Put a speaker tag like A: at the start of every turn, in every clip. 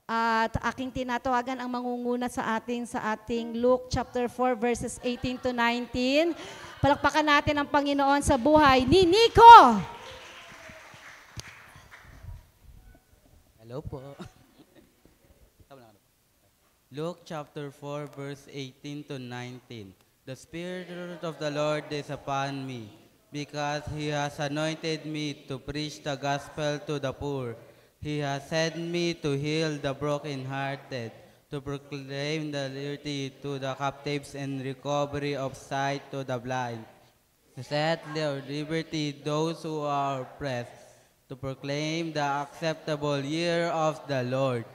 A: At aking tinatawagan ang mangunguna sa ating Luke chapter 4 verses 18 to 19. Palakpakan natin ang Panginoon sa buhay ni Nico.
B: Hello po. Luke chapter 4 verse 18 to 19. The Spirit of the Lord is upon me, because He has anointed me to preach the gospel to the poor. He has sent me to heal the brokenhearted, to proclaim the liberty to the captives and recovery of sight to the blind, to set at liberty those who are oppressed, to proclaim the acceptable year of the Lord.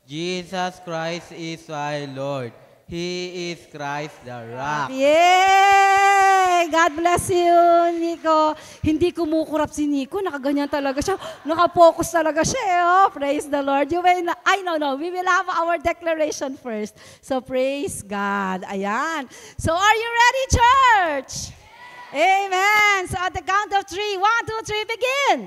B: Jesus Christ is my Lord. He is Christ the rock.
A: Yay! God bless you, Nico. Hindi kumukurap si Nico. Nakaganyan talaga siya. Nakapokus talaga siya. Oh, praise the Lord. No. We will have our declaration first. So, praise God. Ayan. So, are you ready, church? Amen. So, at the count of 3, 1, 2, 3, begin.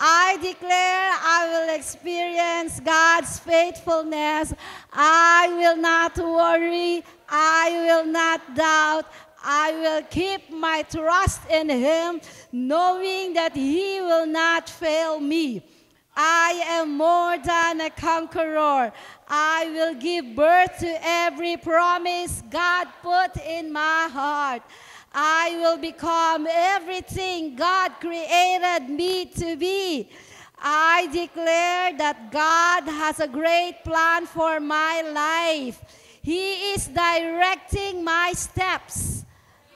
A: I declare I will experience God's faithfulness. I will not worry. I will not doubt. I will keep my trust in Him, knowing that He will not fail me. I am more than a conqueror. I will give birth to every promise God put in my heart. I will become everything God created me to be. I declare that God has a great plan for my life. He is directing my steps.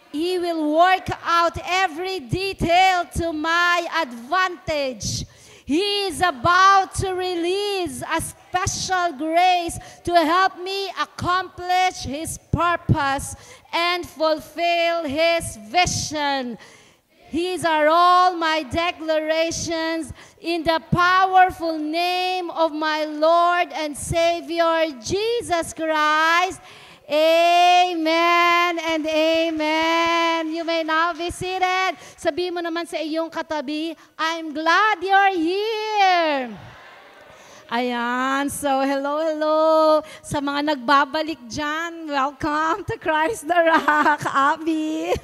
A: He will work out every detail to my advantage. He is about to release a special grace to help me accomplish His purpose and fulfill His vision. These are all my declarations in the powerful name of my Lord and Savior, Jesus Christ. Amen and amen. You may now be seated. Sabihin mo naman sa iyong katabi, I'm glad you're here. Ayan, so hello sa mga nagbabalik dyan. Welcome to Christ the Rock, Abby.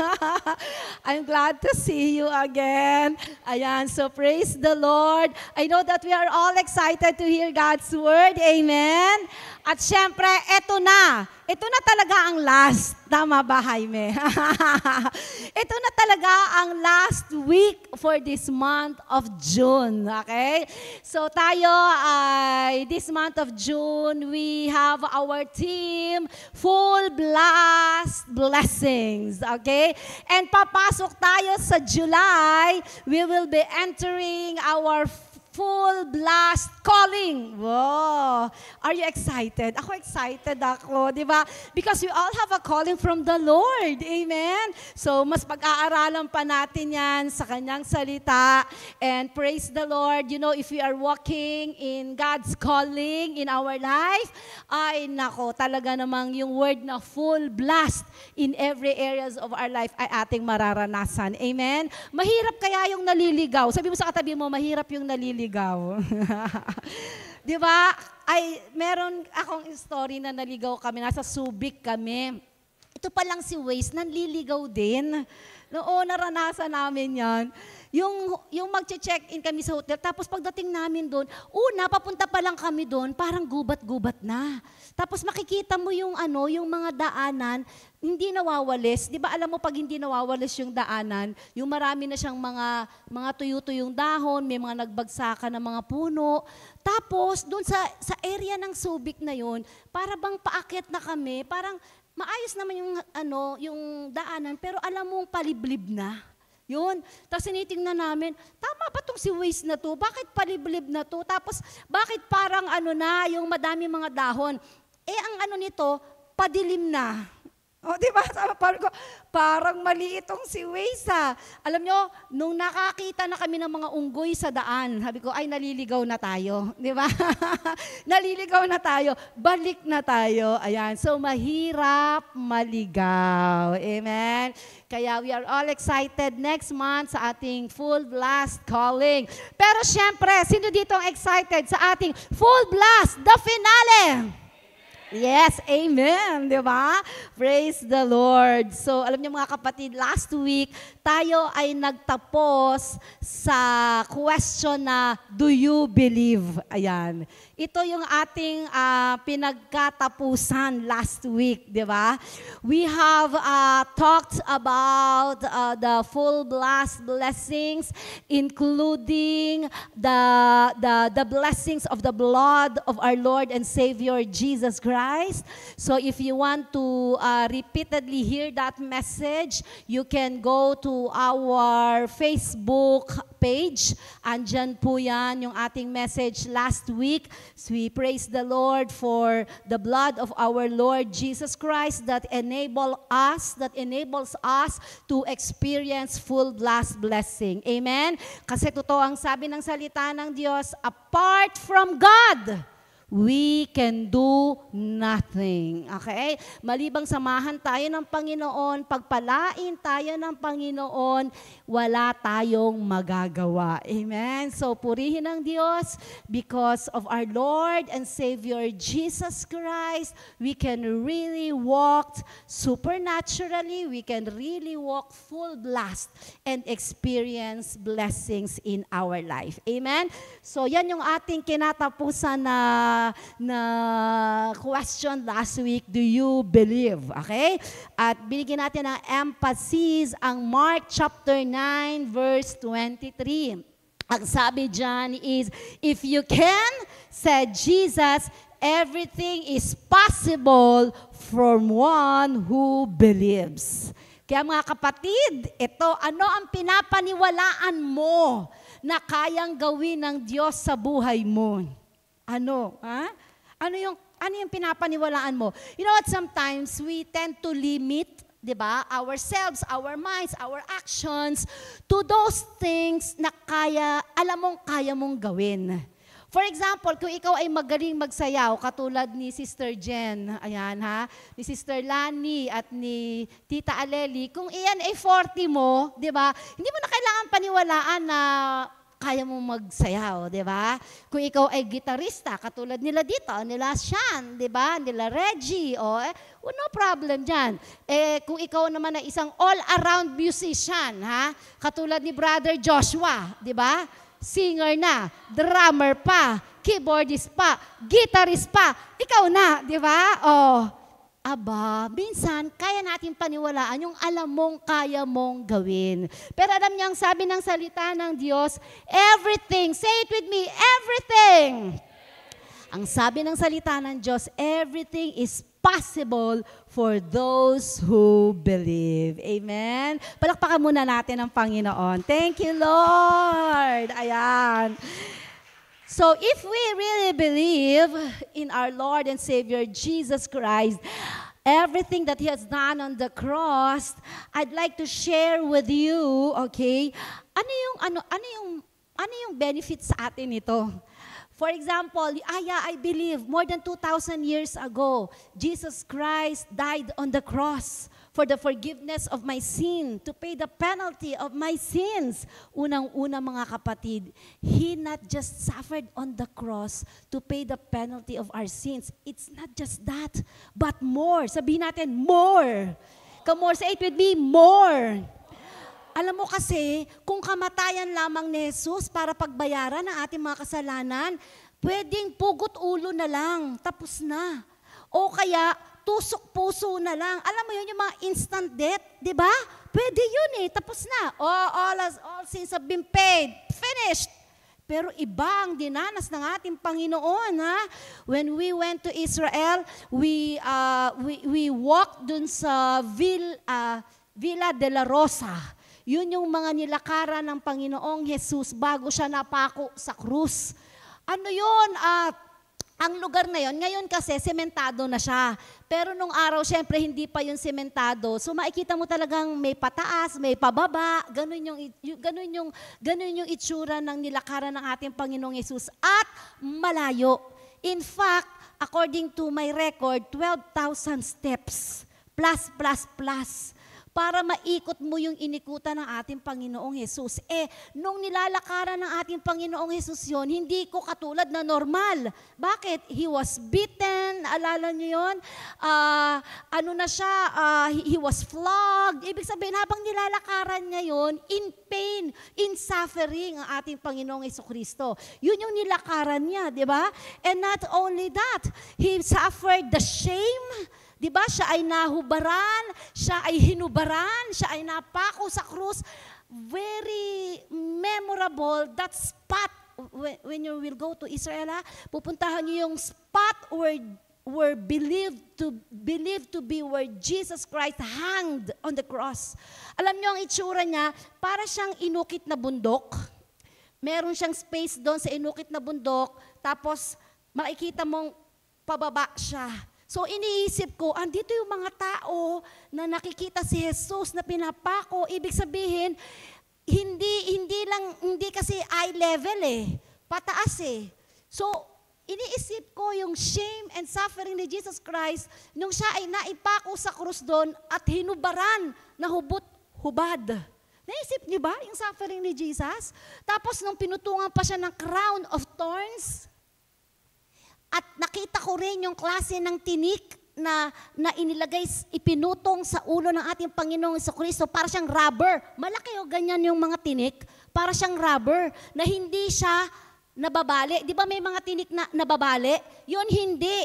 A: I'm glad to see you again. Ayan, so praise the Lord. I know that we are all excited to hear God's Word. Amen. At syempre, eto na. Ito na talaga ang last. Tama ba, Jaime? Ito na talaga ang last week for this month of June. Okay? So tayo ay this month of June, we have our team, Full Blast Blessings. Okay? And papasok tayo sa July, we will be entering our Full Blast Calling. Wow! Are you excited? Ako excited ako, di ba? Because we all have a calling from the Lord. Amen? So, mas pag-aaralan pa natin yan sa Kanyang salita. And praise the Lord, you know, if we are walking in God's calling in our life, ay nako, talaga namang yung word na full blast in every areas of our life ay ating mararanasan. Amen? Mahirap kaya yung naliligaw. Sabi mo sa katabi mo, mahirap yung naliligaw. Di ba? Ay, meron akong story na naligaw kami. Nasa Subic kami. Ito pa lang si Waze, nanliligaw din. Noon, naranasan namin yan. Yung mag-check-in kami sa hotel, tapos pagdating namin doon, papunta pa lang kami doon, parang gubat-gubat na. Tapos makikita mo yung mga daanan, hindi nawawalis. Di ba alam mo pag hindi nawawalis yung daanan, yung marami na siyang mga tuyo-tuyong dahon, may mga nagbagsakan na mga puno. Tapos doon sa area ng Subic na yun, para bang paakyat na kami, parang maayos naman yung daanan, pero alam mong paliblib na. Yun. Tapos tinitingnan namin, tama ba itong si Waze na to? Bakit paliblib na to? Tapos bakit parang yung madami mga dahon? Ang nito, padilim na. O, di ba? Sabi ko, parang mali itong si Waze, ha. Alam nyo, nung nakakita na kami ng mga unggoy sa daan, sabi ko, ay, naliligaw na tayo. Di ba? Naliligaw na tayo. Balik na tayo. Ayan. So, mahirap maligaw. Amen? Kaya we are all excited next month sa ating Full Blast Calling. Pero syempre, sino dito ang excited sa ating Full Blast, the finale? Yes, amen, di ba? Praise the Lord. So, alam niyo mga kapatid, last week, tayo ay nagtapos sa question na, do you believe? Ayan. Ito yung ating pinagkatapusan last week, di ba? We have talked about the full blast blessings, including the blessings of the blood of our Lord and Savior Jesus Christ. So if you want to repeatedly hear that message, you can go to our Facebook page. Andyan po yan yung ating message last week. So we praise the Lord for the blood of our Lord Jesus Christ that enables us to experience full blast blessing. Amen? Kasi totoo ang sabi ng salita ng Diyos, apart from God, we can do nothing. Okay? Malibang samahan tayo ng Panginoon, pagpalain tayo ng Panginoon, wala tayong magagawa. Amen? So, purihin ang Diyos because of our Lord and Savior Jesus Christ, we can really walk supernaturally, we can really walk full blast and experience blessings in our life. Amen? So, yan yung ating kinatapusan na question last week, do you believe? Okay? At binigyan natin ng emphasis ang Mark chapter 9 verse 23. Ang sabi dyan is, if you can, said Jesus, everything is possible from one who believes. Kaya mga kapatid, ito, ano ang pinapaniwalaan mo na kayang gawin ng Diyos sa buhay mo? Ano? Ha? Ano yung pinapaniwalaan mo? You know what, sometimes we tend to limit, di ba, ourselves, our minds, our actions to those things na alam mong kaya mong gawin. For example, kung ikaw ay magaling magsayaw, katulad ni Sister Jen, ayan ha, ni Sister Lani at ni Tita Aleli, kung iyan ay 40 mo, di ba, hindi mo na kailangan paniwalaan na kaya mo magsayaw, di ba? Kung ikaw ay gitarista, katulad nila dito, nila Sean, di ba? Nila Reggie, no problem dyan. Kung ikaw naman ay isang all-around musician, ha? Katulad ni Brother Joshua, di ba? Singer na, drummer pa, keyboardist pa, guitarist pa, ikaw na, di ba? Aba, minsan, kaya natin paniwalaan yung alam mong kaya mong gawin. Pero alam niyo, ang sabi ng salita ng Diyos, everything, say it with me, everything. Ang sabi ng salita ng Diyos, everything is possible for those who believe. Amen? Palakpakan muna natin ang Panginoon. Thank you, Lord. Ayan. So if we really believe in our Lord and Savior Jesus Christ, everything that He has done on the cross, I'd like to share with you, okay, ano yung benefit sa atin ito? For example, I believe more than 2,000 years ago, Jesus Christ died on the cross for the forgiveness of my sin, to pay the penalty of my sins. Unang-una mga kapatid, He not just suffered on the cross to pay the penalty of our sins. It's not just that, but more. Sabihin natin, more. Come more, say it with me, more. Alam mo kasi, kung kamatayan lamang ni Jesus para pagbayaran ang ating mga kasalanan, pwedeng pugot ulo na lang, tapos na. O kaya, tusok puso na lang. Alam mo yun, yung mga instant death, di ba? Pwede yun tapos na. All sins have been paid, finished. Pero iba ang dinanas ng ating Panginoon, ha? When we went to Israel, we walked dun sa Villa de la Rosa. Yun yung mga nilakaran ng Panginoong Jesus bago siya napako sa krus. Ano yun? ang lugar na yon, ngayon kasi sementado na siya. Pero nung araw, syempre, hindi pa yung sementado. So makikita mo talagang may pataas, may pababa, ganun yung itsura ng nilakaran ng ating Panginoong Yesus. At malayo. In fact, according to my record, 12,000 steps, plus, para maikot mo yung inikutan ng ating Panginoong Hesus. Nung nilalakaran ng ating Panginoong Hesus yon, hindi ko katulad na normal. Bakit? He was beaten, alala niyo yun? He was flogged. Ibig sabihin, habang nilalakaran niya yon, in pain, in suffering ang ating Panginoong Jesucristo. Yun yung nilakaran niya, di ba? And not only that, He suffered the shame. Di ba? Siya ay nahubaran, siya ay hinubaran, siya ay napako sa krus. Very memorable that spot. When you will go to Israel, pupuntahan niyo yung spot where believed to be where Jesus Christ hanged on the cross. Alam niyo ang itsura niya, para siyang inukit na bundok. Meron siyang space doon sa inukit na bundok, tapos makikita mong pababa siya. So iniisip ko, andito yung mga tao na nakikita si Jesus na pinapako. Ibig sabihin, hindi kasi eye level pataas So iniisip ko yung shame and suffering ni Jesus Christ nung siya ay naipako sa krus doon at hinubaran na hubad. Naisip niyo ba yung suffering ni Jesus? Tapos nung pinutungan pa siya ng crown of thorns, at nakita ko rin yung klase ng tinik na ipinutong sa ulo ng ating Panginoong Jesucristo para siyang rubber. Malaki ganyan yung mga tinik, para siyang rubber, na hindi siya nababali. Di ba may mga tinik na nababali? Yun hindi.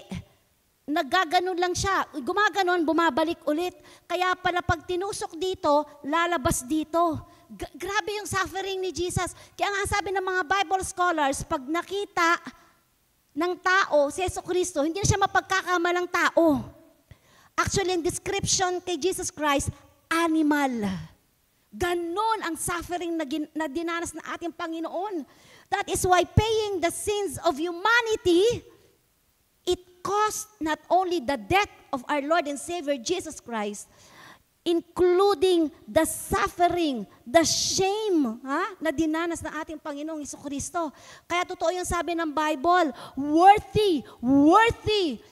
A: Naggaganon lang siya. Gumaganon, bumabalik ulit. Kaya pala pag tinusok dito, lalabas dito. Grabe yung suffering ni Jesus. Kaya nga sabi ng mga Bible scholars, pag nakita ng tao, si Jesucristo, hindi na siya mapagkakamalang tao. Actually, ang description kay Jesus Christ, animal. Ganon ang suffering na dinanas ng ating Panginoon. That is why paying the sins of humanity, it cost not only the death of our Lord and Savior Jesus Christ, including the suffering, the shame na dinanas ng ating Panginoong Jesucristo. Kaya totoo yung sabi ng Bible, worthy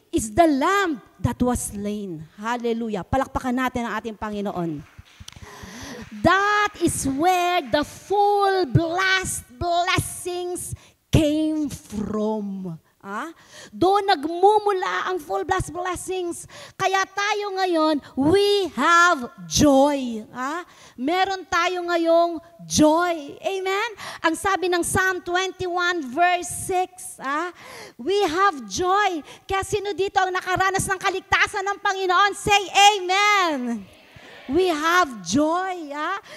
A: is the Lamb that was slain. Hallelujah. Palakpakan natin ang ating Panginoon. That is where the full blessings came from. Doon nagmumula ang full blessings. Kaya tayo ngayon, we have joy. Meron tayo ngayong joy. Amen? Ang sabi ng Psalm 21 verse 6, we have joy. Kaya sino dito ang nakaranas ng kaligtasan ng Panginoon? Say amen. We have joy.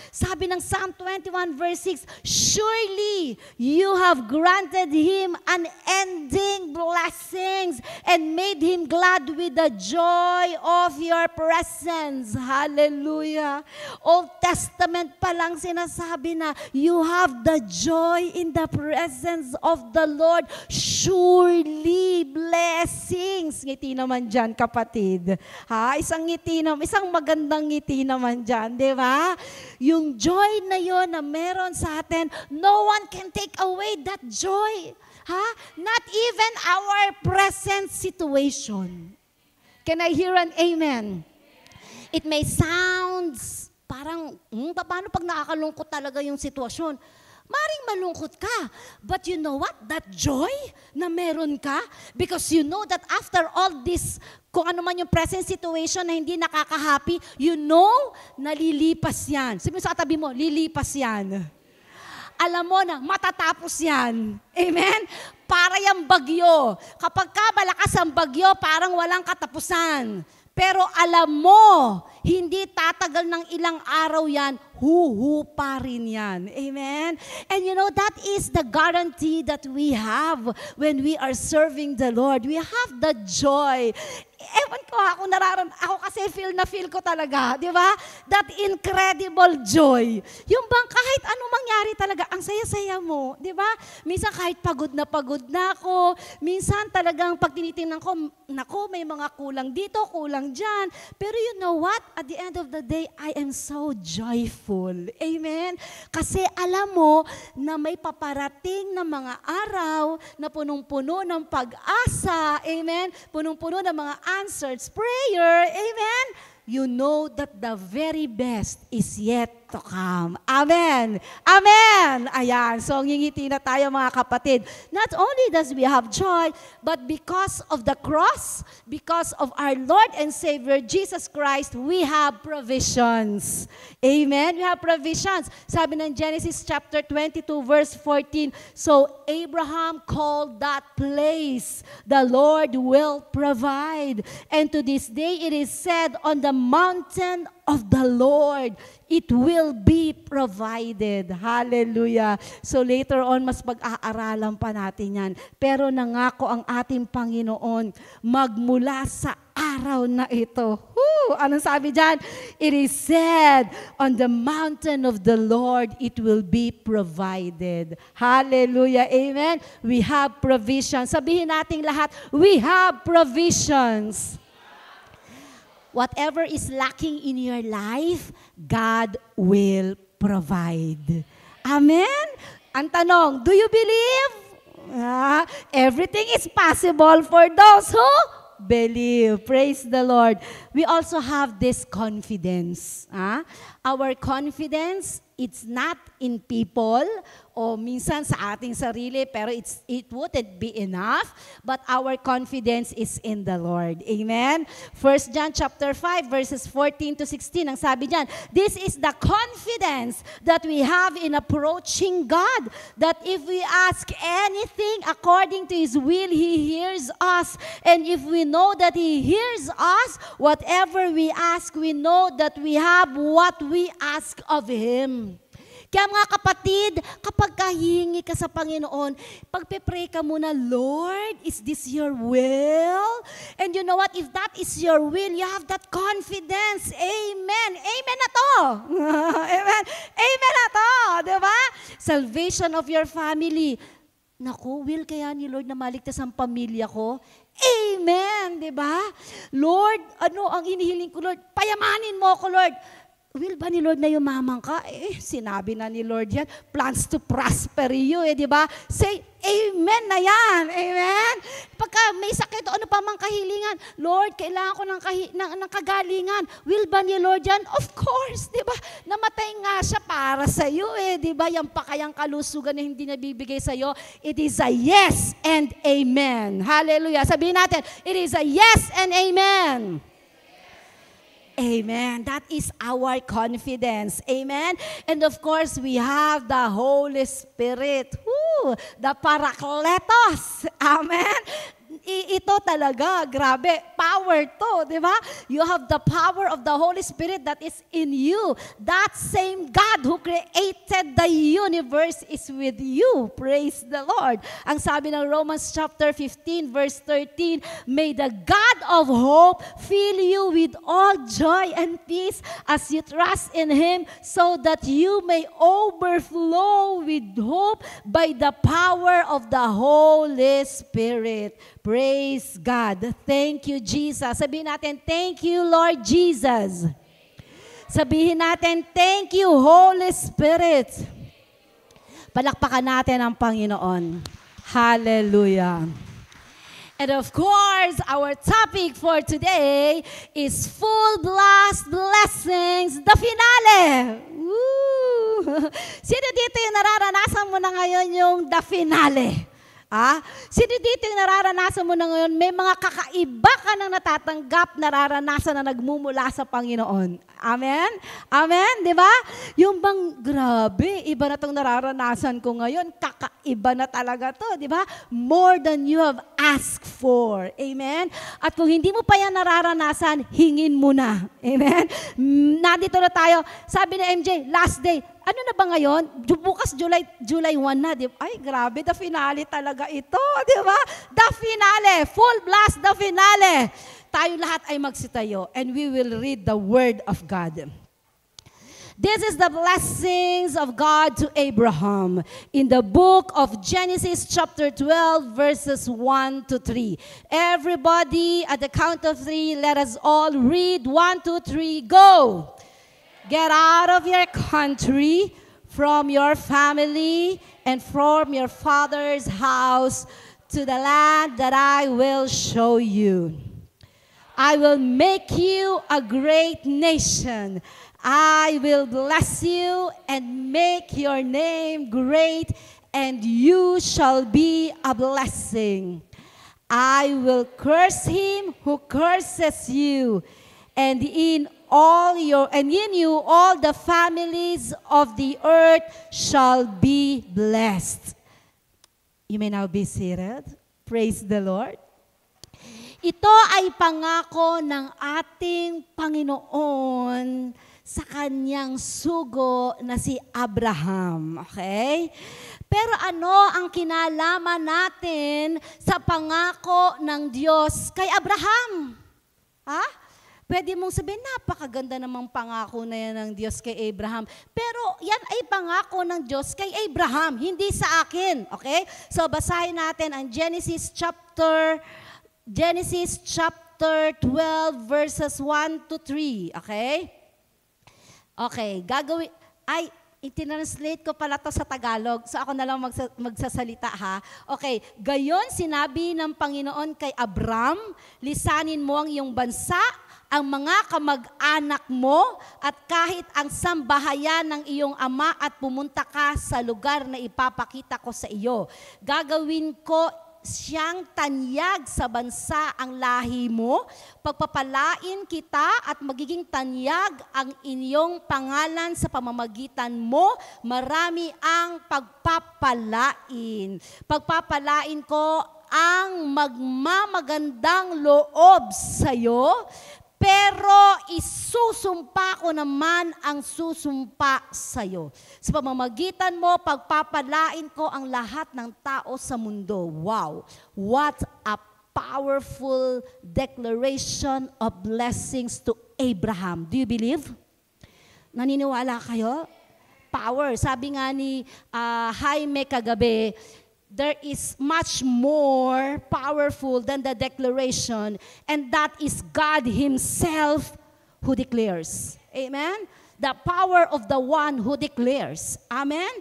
A: Sabi ng Psalm 21 verse 6, surely you have granted him unending blessings and made him glad with the joy of your presence. Hallelujah. Old Testament pa lang sinasabi na you have the joy in the presence of the Lord. Surely blessings. Ngiti naman dyan, kapatid. Isang magandang ngiti naman dyan, di ba? Yung joy na yon na meron sa atin, no one can take away that joy. Not even our present situation. Can I hear an amen? It may sound parang, paano pag nakakalungkot talaga yung sitwasyon? Maring malungkot ka. But you know what? That joy na meron ka, because you know that after all this, kung ano man yung present situation na hindi nakaka-happy, you know, nalilipas yan. Sabi mo sa katabi mo, lilipas yan. Alam mo na, matatapos yan. Amen? Para yung bagyo. Kapag malakas ang bagyo, parang walang katapusan. Pero alam mo, hindi tatagal ng ilang araw yan, pa rin yan. Amen? And you know, that is the guarantee that we have when we are serving the Lord. We have the joy. ewan ko ha, ako kasi feel ko talaga, di ba? That incredible joy. Yung bang kahit anong mangyari talaga, ang saya-saya mo, di ba? Minsan kahit pagod na ako, minsan talagang pag tinitingnan ko, nako, may mga kulang dito, kulang dyan. Pero you know what? At the end of the day, I am so joyful. Amen? Kasi alam mo na may paparating na mga araw na punong-puno ng pag-asa. Amen? Punong-puno ng mga answered prayer. Amen? You know that the very best is yet to come. Amen. Amen. Ayan. So, ngingiti na tayo mga kapatid. Not only does we have joy, but because of the cross, because of our Lord and Savior Jesus Christ, we have provisions. Amen. We have provisions. Sabi ng Genesis chapter 22 verse 14, so Abraham called that place, the Lord will provide. And to this day it is said, on the mountain of the Lord, it will be provided. Hallelujah. So later on, mas pag-aaralan pa natin yan. Pero nangako ang ating Panginoon, magmula sa araw na ito. Anong sabi dyan? It is said, on the mountain of the Lord, it will be provided. Hallelujah. Amen. We have provisions. Sabihin nating lahat, we have provisions. Whatever is lacking in your life, God will provide. Amen? Ang tanong, do you believe? Everything is possible for those who believe. Praise the Lord. We also have this confidence. Our confidence, it's not in people o minsan sa ating sarili, pero it wouldn't be enough, but our confidence is in the Lord. Amen? 1 John chapter 5 verses 14 to 16, ang sabi diyan, this is the confidence that we have in approaching God, that if we ask anything according to His will, He hears us. And if we know that He hears us, whatever we ask, we know that we have what we ask of Him. Kaya mga kapatid, kapag kahingi ka sa Panginoon, pagpe-pray ka muna, Lord, is this your will? And you know what? If that is your will, you have that confidence. Amen. Amen na to. Amen. Amen na to. Diba? Salvation of your family. Naku, will kaya ni Lord na maligtas ang pamilya ko? Amen. Diba? Lord, ano ang inihiling ko, Lord? Payamanin mo ako, Lord. Will ba ni Lord na yumaman ka? Sinabi na ni Lord yan. Plans to prosper you, di ba? Say, amen na yan. Amen? Pagka may sakit o ano pa mang kahilingan, Lord, kailangan ko ng kagalingan. Will ba ni Lord yan? Of course, di ba? Namatay nga siya para sa iyo, di ba? Yung pakayang kalusugan na hindi nabibigay sa iyo, it is a yes and amen. Hallelujah. Sabihin natin, it is a yes and amen. Amen. That is our confidence. Amen. And of course, we have the Holy Spirit. The Parakletos. Amen. Ito talaga, grabe, power to, di ba? You have the power of the Holy Spirit that is in you. That same God who created the universe is with you. Praise the Lord. Ang sabi ng Romans chapter 15 verse 13, may the God of hope fill you with all joy and peace as you trust in Him, so that you may overflow with hope by the power of the Holy Spirit. Praise God. Thank you, Jesus. Sabihin natin, thank you, Lord Jesus. Sabihin natin, thank you, Holy Spirit. Palakpakan natin ang Panginoon. Hallelujah. And of course, our topic for today is Full Blast Blessings, the finale. Woo! Sino dito yung nararanasan mo na ngayon yung the finale? Sino dito yung nararanasan mo na ngayon, may mga kakaiba ka nang natatanggap, nararanasan na nagmumula sa Panginoon. Amen? Amen? Di ba? Yung bang, grabe, iba na itong nararanasan ko ngayon, kakaiba iba na talaga to, di ba? More than you have asked for. Amen? At kung hindi mo pa yan nararanasan, hingin mo na. Amen? Nandito na tayo. Sabi ni MJ, last day. Ano na ba ngayon? Bukas July 1 na. Di ba? Ay, grabe, the finale talaga ito. Di ba? The finale. Full blast, the finale. Tayo lahat ay magsitayo and we will read the Word of God. This is the blessings of God to Abraham in the book of Genesis chapter 12 verses 1 to 3. Everybody at the count of 3, let us all read 1, 2, 3, go! Get out of your country, from your family, and from your father's house to the land that I will show you. I will make you a great nation. I will bless you and make your name great, and you shall be a blessing. I will curse him who curses you, and in you all the families of the earth shall be blessed. You may now be seated. Praise the Lord. Ito ay pangako ng ating Panginoon sa kanyang sugo na si Abraham. Okay? Pero ano ang kinalaman natin sa pangako ng Diyos kay Abraham? Ha? Pwede mong sabihin, napakaganda namang pangako na yan ng Diyos kay Abraham. Pero yan ay pangako ng Diyos kay Abraham, hindi sa akin. Okay? So basahin natin ang Genesis chapter 12 verses 1 to 3. Okay? Okay, itinranslate ko pala to sa Tagalog, so ako na lang magsasalita ha. Okay, gayon sinabi ng Panginoon kay Abram, lisanin mo ang iyong bansa, ang mga kamag-anak mo, at kahit ang sambahayan ng iyong ama at pumunta ka sa lugar na ipapakita ko sa iyo. Gagawin ko siyang tanyag sa bansa ang lahi mo, pagpapalain kita at magiging tanyag ang inyong pangalan sa pamamagitan mo, marami ang pagpapalain. Pagpapalain ko ang magmamagandang loob sa iyo, pero isusumpa ko naman ang susumpa sa iyo. Sa pamamagitan mo, pagpapalain ko ang lahat ng tao sa mundo. Wow! What a powerful declaration of blessings to Abraham. Do you believe? Naniniwala kayo? Power. Sabi nga ni Jaime kagabi, there is much more powerful than the declaration, and that is God Himself who declares. Amen? The power of the one who declares. Amen?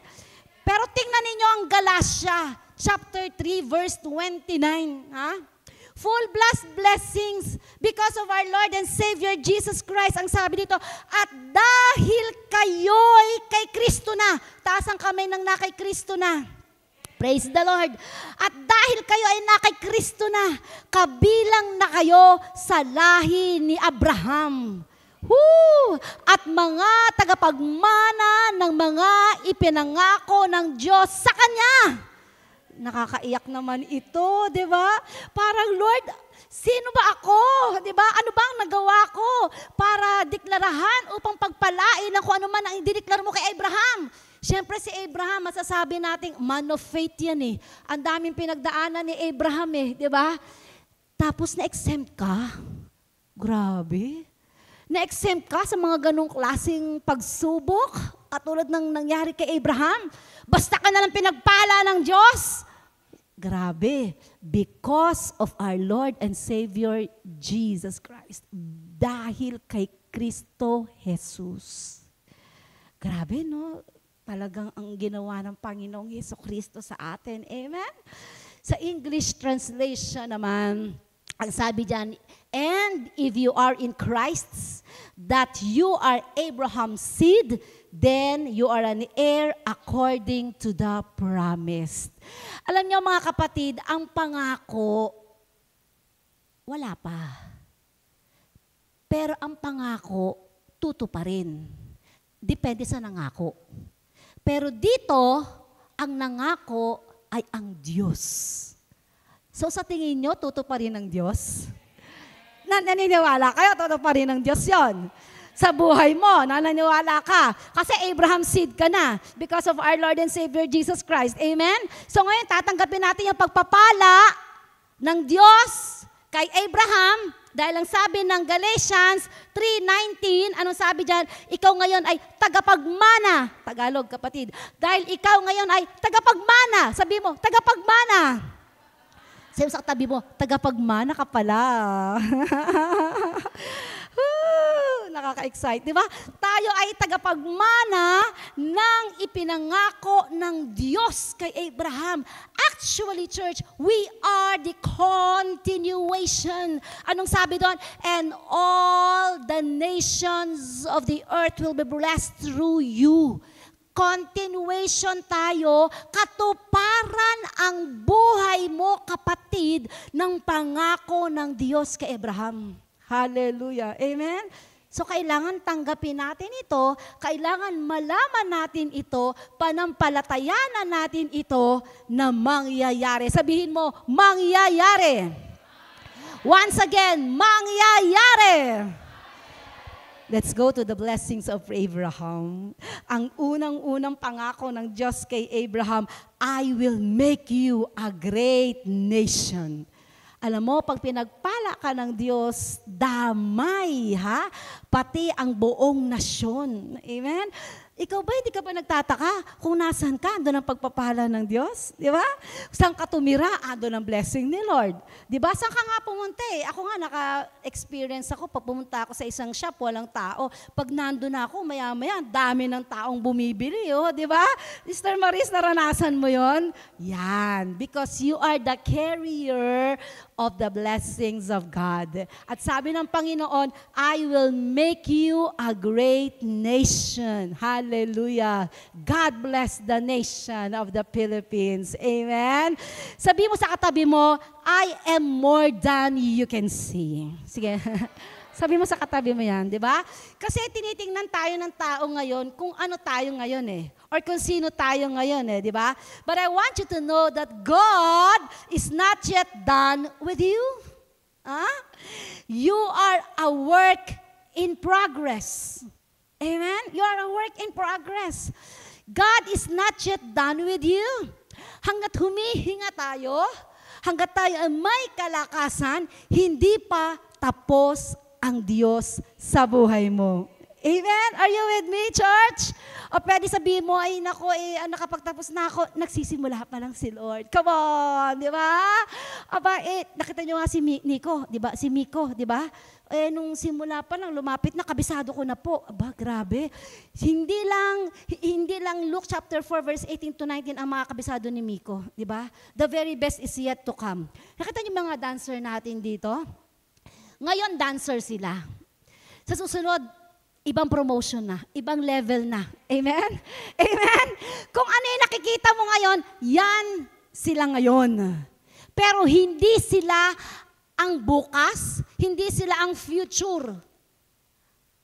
A: Pero tingnan ninyo ang Galatia, chapter 3, verse 29. Ha? Full blessings because of our Lord and Savior Jesus Christ. Ang sabi dito, at dahil kayo'y kay Kristo na, taas ang kamay ng na kay Kristo na. Praise the Lord. At dahil kayo ay na kay Kristo na, kabilang na kayo sa lahi ni Abraham. Woo! At mga tagapagmana ng mga ipinangako ng Diyos sa Kanya. Nakakaiyak naman ito, di ba? Parang, Lord, sino ba ako? Di ba? Ano ba ang nagawa ko para deklarahan upang pagpalain ang kung ano man ang idideklara mo kay Abraham? Siyempre si Abraham, masasabi nating man of faith yan eh. Ang daming pinagdaanan ni Abraham eh, di ba? Tapos na-exempt ka. Grabe. Na-exempt ka sa mga ganong klaseng pagsubok, katulad ng nangyari kay Abraham. Basta ka na lang pinagpala ng Diyos. Grabe. Because of our Lord and Savior Jesus Christ. Dahil kay Kristo Jesus. Grabe, no? Talagang ang ginawa ng Panginoong Jesucristo sa atin. Amen? Sa English translation naman, ang sabi diyan, and if you are in Christ, that you are Abraham's seed, then you are an heir according to the promise. Alam niyo mga kapatid, ang pangako, wala pa. Pero ang pangako, tutuparin. Depende sa nangako. Pero dito, ang nangako, ay ang Diyos. So sa tingin nyo, tutuparin ng Diyos? Naniniwala kayo, tutuparin ng Diyos yon sa buhay mo, naniniwala ka. Kasi Abraham seed ka na because of our Lord and Savior Jesus Christ. Amen? So ngayon, tatanggapin natin yung pagpapala ng Diyos kay Abraham dahil ang sabi ng Galatians 3:19, anong sabi dyan? Ikaw ngayon ay tagapagmana. Tagalog, kapatid. Dahil ikaw ngayon ay tagapagmana. Sabi mo, tagapagmana. Sabi sa katabi mo, tagapagmana ka pala. Nakaka-excite, di ba? Tayo ay tagapagmana ng ipinangako ng Diyos kay Abraham. Actually, church, we are the continuation. Anong sabi doon? And all the nations of the earth will be blessed through you. Continuation tayo, katuparan ang buhay mo, kapatid, ng pangako ng Diyos kay Abraham. Hallelujah. Amen? So kailangan tanggapin natin ito, kailangan malaman natin ito, panampalatayanan natin ito na mangyayari. Sabihin mo, mangyayari. Once again, mangyayari. Let's go to the blessings of Abraham. Ang unang-unang pangako ng Diyos kay Abraham, I will make you a great nation. Alam mo, pag pinagpala ka ng Diyos, damay, ha? Pati ang buong nasyon. Amen? Ikaw ba, hindi ka ba nagtataka kung nasan ka, doon ang pagpapala ng Diyos? Di ba? Saan ka tumira, doon ang blessing ni Lord. Di ba? Saan ka nga pumunta eh? Ako nga, naka-experience ako, pag pumunta ako sa isang shop, walang tao. Pag nandun ako, maya-maya, dami ng taong bumibili, oh. Di ba? Sister Maris, naranasan mo yon? Yan. Because you are the carrier of the blessings of God. At sabi ng Panginoon, I will make you a great nation. Hallelujah. God bless the nation of the Philippines. Amen. Sabi mo sa katabi mo, I am more than you can see. Sige. Sabi mo sa katabi mo yan, di ba? Kasi tinitingnan tayo ng tao ngayon kung ano tayo ngayon eh. Or kung sino tayo ngayon eh, di ba? But I want you to know that God is not yet done with you. Huh? You are a work in progress. Amen? You are a work in progress. God is not yet done with you. Hanggat humihinga tayo, hanggat tayo ay may kalakasan, hindi pa tapos ang Diyos sa buhay mo. Amen? Are you with me, church? O pwede sabihin mo, ay nako, nakapagtapos na ako, nagsisimula pa lang si Lord. Come on, di ba? Aba, nakita nyo nga si Nico, di ba? Si Miko, di ba? Nung simula pa lang, lumapit na, kabisado ko na po. Aba, grabe. Hindi lang Luke chapter 4, verse 18 to 19 ang mga kabisado ni Miko, di ba? The very best is yet to come. Nakita nyo mga dancer natin dito? Ngayon, dancer sila. Sa susunod, ibang promotion na, ibang level na. Amen? Amen? Kung ano yung nakikita mo ngayon, yan sila ngayon. Pero hindi sila ang bukas, hindi sila ang future.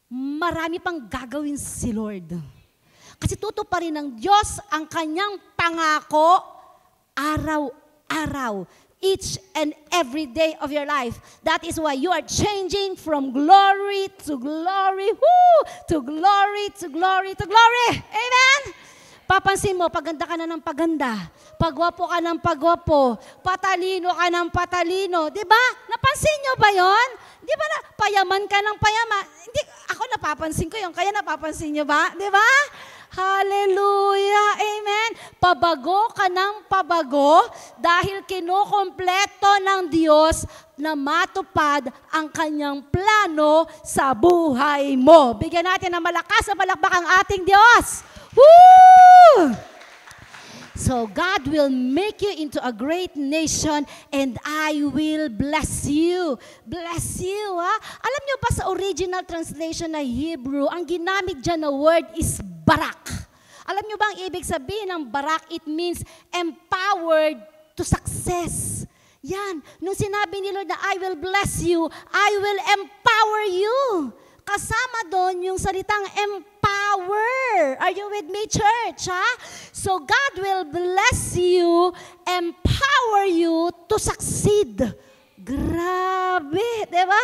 A: Marami pang gagawin si Lord. Kasi tutuparin ng Diyos ang kanyang pangako araw-araw. Each and every day of your life. That is why you are changing from glory to glory, to glory, to glory, to glory. Amen? Papansin mo, paganda ka na ng paganda, pagwapo ka ng pagwapo, patalino ka ng patalino. Diba? Napansin nyo ba yon? Di ba na payaman ka ng payaman? Hindi, ako napapansin ko yun, kaya napapansin nyo ba? Diba? Hallelujah! Amen! Pabago ka ng pabago dahil kinukumpleto ng Diyos na matupad ang kanyang plano sa buhay mo. Bigyan natin ng malakas na palakpak ang ating Diyos. Woo! So God will make you into a great nation and I will bless you. Bless you, ha? Alam niyo ba sa original translation na Hebrew, ang ginamit dyan na word is barak. Alam niyo ba ang ibig sabihin ng barak? It means empowered to success. Yan. Nung sinabi ni Lord na I will bless you, I will empower you. kasama doon yung salitang empower. Are you with me, church? Ha? So God will bless you, empower you to succeed. Grabe, di ba?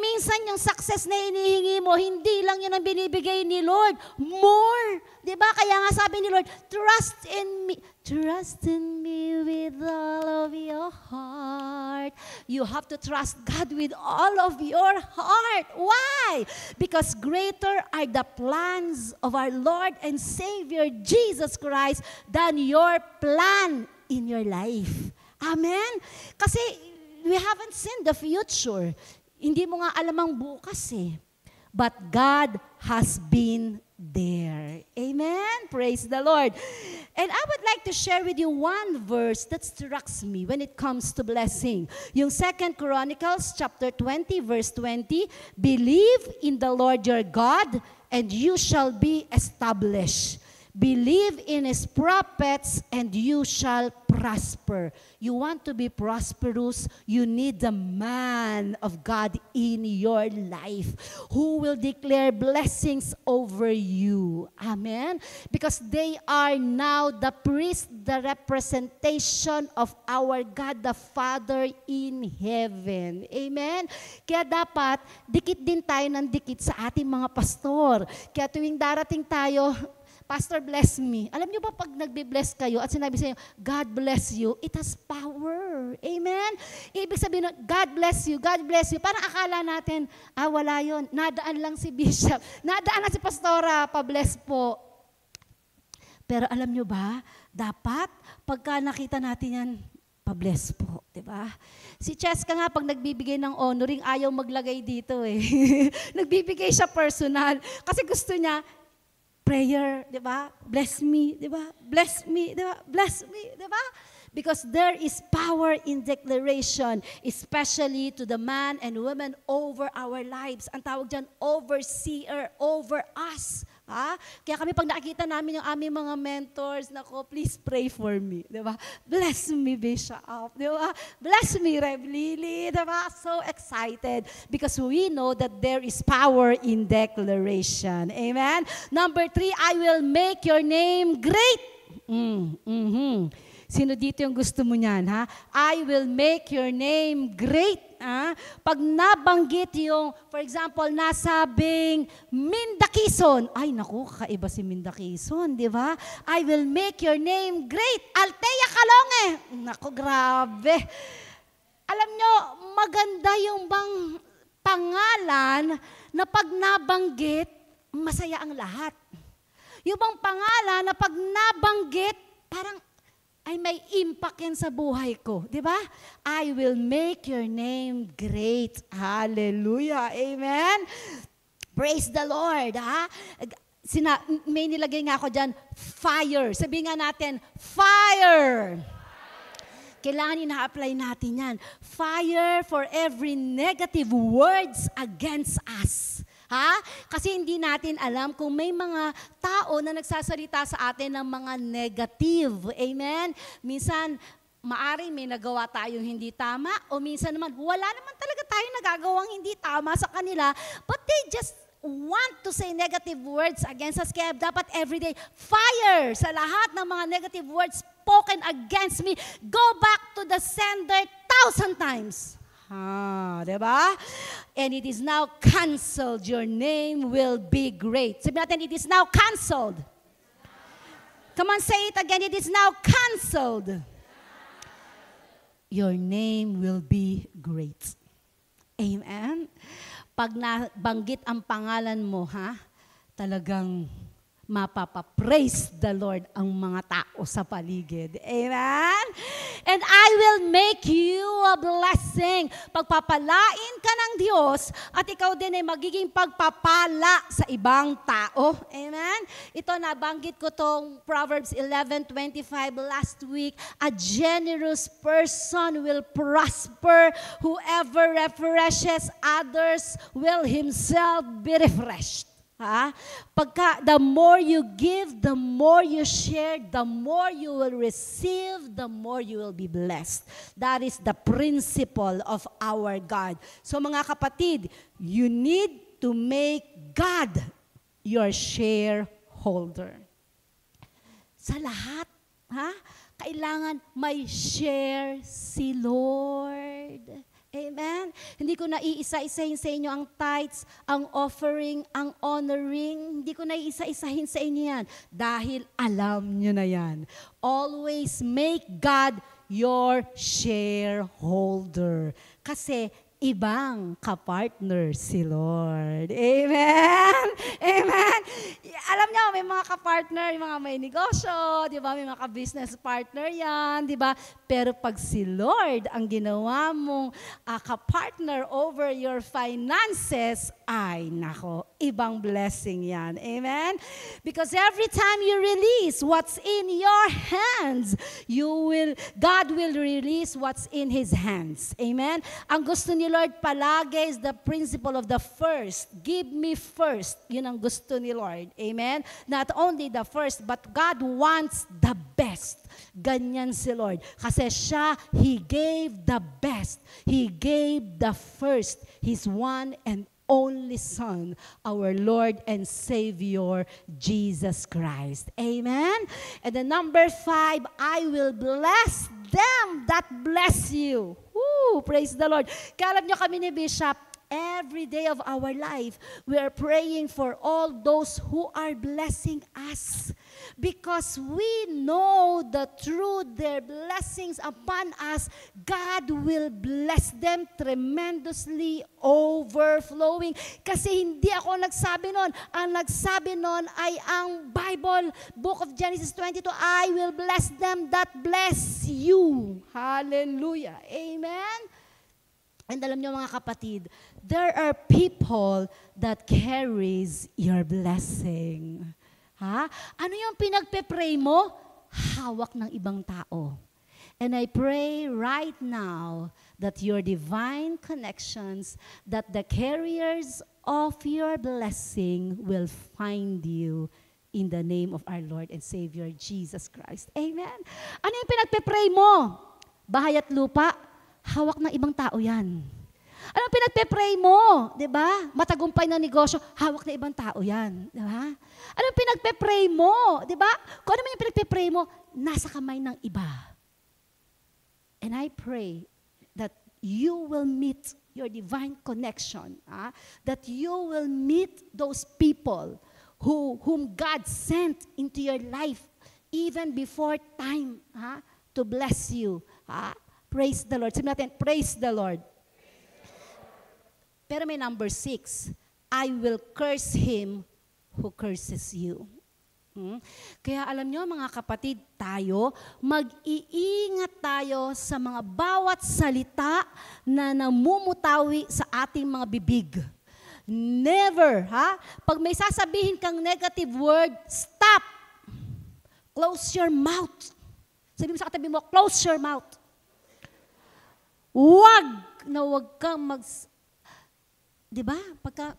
A: Minsan yung success na hinihingi mo, hindi lang yun ang binibigay ni Lord. More. Di ba? Kaya nga sabi ni Lord, trust in me. Trust in me with all of your heart. You have to trust God with all of your heart. Why? Because greater are the plans of our Lord and Savior Jesus Christ than your plan in your life. Amen? Kasi we haven't seen the future. Hindi mo nga alam ang bukas eh. But God has been there. Amen? Praise the Lord. And I would like to share with you one verse that strikes me when it comes to blessing. Yung 2 Chronicles chapter 20 verse 20, believe in the Lord your God and you shall be established. Believe in His prophets and you shall prosper. You want to be prosperous, you need the man of God in your life who will declare blessings over you. Amen? Because they are now the priest, the representation of our God the Father in heaven. Amen? Kaya dapat, dikit din tayo ng dikit sa ating mga pastor. Kaya tuwing darating tayo, Pastor, bless me. Alam niyo ba pag nagbe-bless kayo at sinabi sa inyo, God bless you, it has power. Amen? Ibig sabihin, God bless you, God bless you. Parang akala natin, wala yun. Nadaan lang si Bishop. Nadaan lang si Pastora, pa-bless po. Pero alam niyo ba, dapat, pagka nakita natin yan, pa-bless po. Diba? Si Cheska nga, pag nagbibigay ng honoring, ayaw maglagay dito eh. Nagbibigay siya personal. Kasi gusto niya, prayer, di ba? Bless me, di ba? Bless me, di ba? Bless me, di ba? Because there is power in declaration, especially to the man and woman over our lives. Ang tawag dyan, overseer, over us. Ha? Kaya kami pag nakikita namin yung aming mga mentors, nako, please pray for me. Di ba? Bless me, Bishop. Di ba? Bless me, Rev Lily. Di ba? So excited because we know that there is power in declaration. Amen? Number 3, I will make your name great. Sino dito yung gusto mo niyan, ha? I will make your name great. Ha? Pag nabanggit yung, for example, nasabing Minda Quezon. Ay, naku, kakaiba si Minda Quezon, di ba? I will make your name great. Althea Calonge. Naku, grabe. Alam nyo, maganda yung bang pangalan na pag nabanggit, masaya ang lahat. Yung bang pangalan na pag nabanggit, parang ay may impact yan sa buhay ko. Di ba? I will make your name great. Hallelujah. Amen? Praise the Lord. Ha? May nilagay nga ako dyan, fire. Sabihin nga natin, fire. Kailangan ina-apply natin yan. Fire for every negative words against us. Ha? Kasi hindi natin alam kung may mga tao na nagsasalita sa atin ng mga negative. Amen? Minsan, maaring may nagawa tayong hindi tama o minsan naman, wala naman talaga tayong nagagawang hindi tama sa kanila, but they just want to say negative words against us. Kaya dapat everyday, fire sa lahat ng mga negative words spoken against me. Go back to the sender 1,000 times. Diba? And it is now canceled. Your name will be great. Sabi natin, it is now canceled. Come on, say it again. It is now canceled. Your name will be great. Amen? Pag nabanggit ang pangalan mo, talagang mapapapraise the Lord ang mga tao sa paligid. Amen? And I will make you a blessing. Pagpapalain ka ng Diyos at ikaw din ay magiging pagpapala sa ibang tao. Amen? Ito, nabanggit ko tong Proverbs 11:25 last week. A generous person will prosper. Whoever refreshes others will himself be refreshed. Pagka the more you give, the more you share, the more you will receive, the more you will be blessed. That is the principle of our God. So mga kapatid, you need to make God your shareholder. Sa lahat, kailangan may share si Lord. Amen? Hindi ko na iisa-isahin sa inyo ang tithes, ang offering, ang honoring. Hindi ko na iisa-isahin sa inyo yan. Dahil alam nyo na yan. Always make God your shareholder. Kasi ibang kapartner si Lord. Amen? Amen? Alam niyo, may mga kapartner, yung mga may negosyo, di ba? May mga ka-business partner yan, di ba? Pero pag si Lord ang ginawa mong kapartner over your finances, ay, nako, ibang blessing yan. Amen? Because every time you release what's in your hands, God will release what's in His hands. Amen? Ang gusto ni Lord palagi is the principle of the first. Give me first. Yun ang gusto ni Lord. Amen? Not only the first, but God wants the best. Ganyan si Lord. Kasi siya, He gave the best. He gave the first. His one and only Son, our Lord and Savior, Jesus Christ. Amen? And then number 5, I will bless them that bless you. Woo! Praise the Lord. Kaya alam nyo kami ni Bishop, every day of our life, we are praying for all those who are blessing us. Because we know that through their blessings upon us, God will bless them tremendously, overflowing. Kasi hindi ako nagsabi nun. Ang nagsabi nun ay ang Bible, Book of Genesis 22, I will bless them that bless you. Hallelujah. Amen? And alam niyo mga kapatid, there are people that carries your blessing. Ano yung pinagpe-pray mo? Hawak ng ibang tao. And I pray right now that your divine connections, that the carriers of your blessing will find you in the name of our Lord and Savior, Jesus Christ. Amen? Ano yung pinagpe-pray mo? Bahay at lupa? Hawak ng ibang tao yan. Anong pinagpe-pray mo? Diba? Matagumpay na negosyo, hawak na ibang tao yan. Diba? Anong pinagpe-pray mo? Diba? Kung ano man yung pinagpe-pray mo, nasa kamay ng iba. And I pray that you will meet your divine connection. That you will meet those people whom God sent into your life even before time to bless you. Praise the Lord. Sabi natin, praise the Lord. Pero may number 6, I will curse him who curses you. Kaya alam nyo mga kapatid, tayo, mag-iingat tayo sa mga bawat salita na namumutawi sa ating mga bibig. Never, Pag may sasabihin kang negative word, stop. Close your mouth. Sabi mo sa katabi mo, close your mouth. Wag kang diba? Pagka,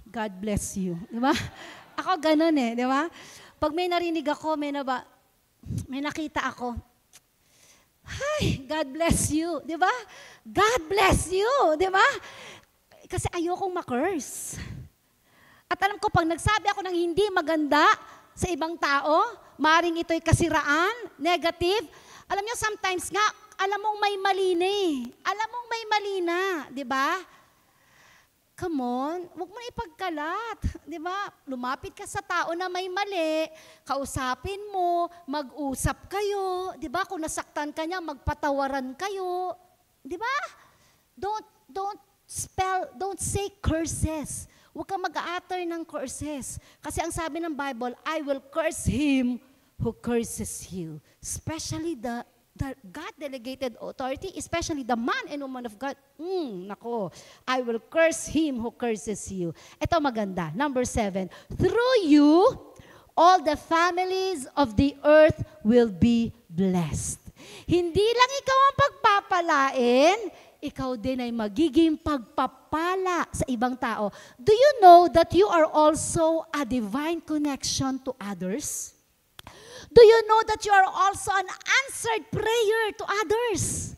A: God bless you. Diba? Ako ganun diba? Pag may narinig ako, may nakita ako, hi, God bless you. Diba? God bless you. Diba? Kasi ayokong ma-curse. At alam ko, pag nagsabi ako ng hindi maganda sa ibang tao, maring ito'y kasiraan, negative, alam nyo, sometimes nga, alam mong may mali na Alam mong may mali na. Diba? Come on, huwag mo na ipagkalat. Di ba? Lumapit ka sa tao na may mali, kausapin mo, mag-usap kayo. Di ba? Kung nasaktan ka niya, magpatawaran kayo. Di ba? Don't say curses. Huwag kang mag-a-utter ng curses. Kasi ang sabi ng Bible, I will curse him who curses you. Especially the God-delegated authority, especially the man and woman of God, nako, I will curse him who curses you. Ito maganda. Number 7, through you, all the families of the earth will be blessed. Hindi lang ikaw ang pagpapalain, ikaw din ay magiging pagpapala sa ibang tao. Do you know that you are also a divine connection to others? Do you know that you are also an answered prayer to others?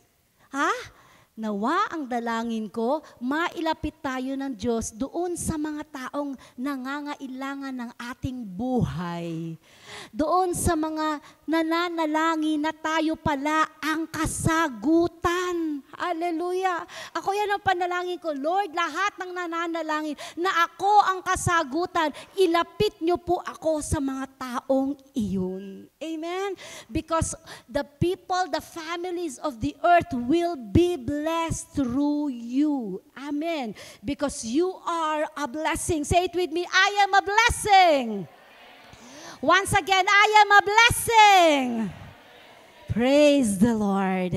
A: Nawa ang dalangin ko, mailapit tayo ng Diyos doon sa mga taong nangangailangan ng ating buhay. Doon sa mga nananalangin na tayo pala ang kasagutan. Hallelujah. Ako yan ang panalangin ko. Lord, lahat ng nananalangin na ako ang kasagutan, ilapit niyo po ako sa mga taong iyon. Amen? Because the people, the families of the earth will be blessed through you. Amen. Because you are a blessing. Say it with me, I am a blessing. Once again, I am a blessing. Praise the Lord.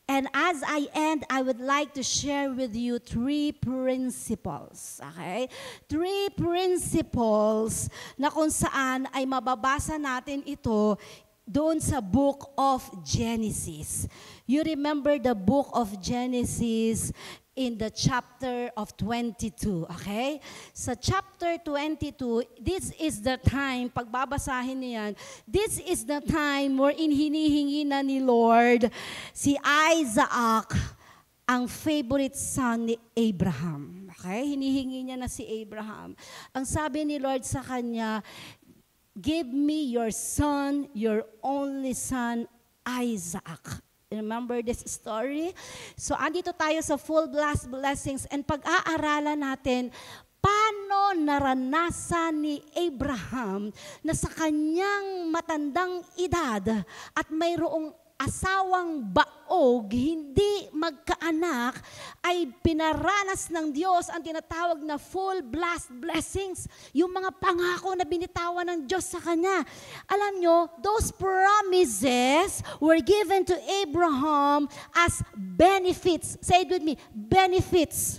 A: And as I end, I would like to share with you 3 principles. Okay? 3 principles na kung saan ay mababasa natin ito doon sa book of Genesis. You remember the book of Genesis in the chapter of 22, okay? Sa chapter 22, this is the time, pagbabasahin niyo yan, this is the time wherein hinihingi na ni Lord si Isaac, ang favorite son ni Abraham. Okay? Hinihingi niya na si Abraham. Ang sabi ni Lord sa kanya, give me your son, your only son, Isaac. Remember this story? So, andito tayo sa full blast blessings and pag-aaralan natin paano naranasan ni Abraham na sa kanyang matandang edad at mayroong asawang baog, hindi magkaanak, ay pinaranas ng Diyos ang tinatawag na full blast blessings. Yung mga pangako na binitawan ng Diyos sa kanya. Alam nyo, those promises were given to Abraham as benefits. Say it with me, benefits.